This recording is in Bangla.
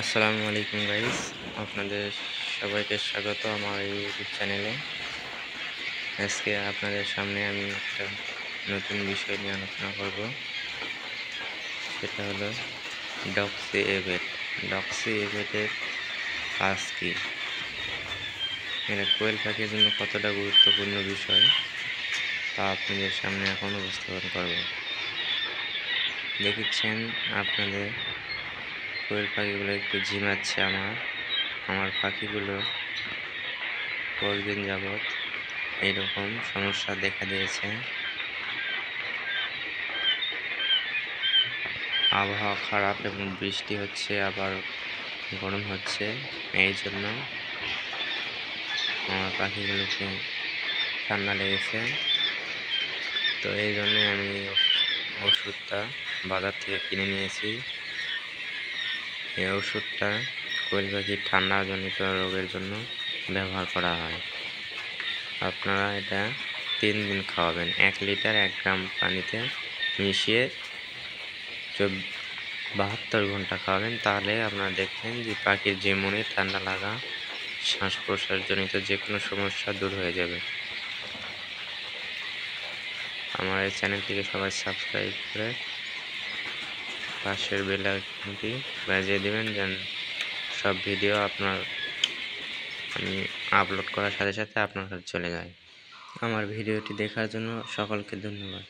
আসসালামু আলাইকুম গাইস, আপনাদের সবাইকে স্বাগত আমার এই ইউটিউব চ্যানেলে। আজকে আপনাদের সামনে আমি একটা নতুন বিষয় নিয়ে আলোচনা করব। সেটা হলো ডক্সি এভেট। ডক্সি এভেটের কাজ কি, এটা কোয়েল পাখির জন্য কতটা গুরুত্বপূর্ণ বিষয় তা আপনাদের সামনে এখন উপস্থাপন করব। দেখছেন আপনাদের কোয়েল পাখিগুলো একটু ঝিমাচ্ছে। আমার পাখিগুলো কয়েকদিন যাবৎ এইরকম সমস্যা দেখা দিয়েছে। আবহাওয়া খারাপ এবং বৃষ্টি হচ্ছে, আবার গরম হচ্ছে, এই জন্য আমার পাখিগুলোকে ঠান্ডা লেগেছে। তো এই জন্যে আমি ওষুধটা বাজার থেকে কিনে নিয়েছি। এই ওষুধটা কোয়েল পাখির ঠান্ডাজনিত রোগের জন্য ব্যবহার করা হয়। আপনারা এটা 3 দিন খাওয়াবেন। 1 লিটার 1 গ্রাম পানিতে মিশিয়ে 72 ঘন্টা খাওয়াবেন। তাহলে আপনারা দেখবেন যে পাখির যে মনে ঠান্ডা লাগা, শ্বাস প্রশ্বাসজনিত যে কোনো সমস্যা দূর হয়ে যাবে। আমার এই চ্যানেলটিকে সবাই সাবস্ক্রাইব করে পাশের বেল আইকনটি বাজিয়ে দেবেন, যেন সব ভিডিও আমি আপলোড করার সাথে সাথে আপনার কাছে চলে যায়। আমার ভিডিওটি দেখার জন্য সকলকে ধন্যবাদ।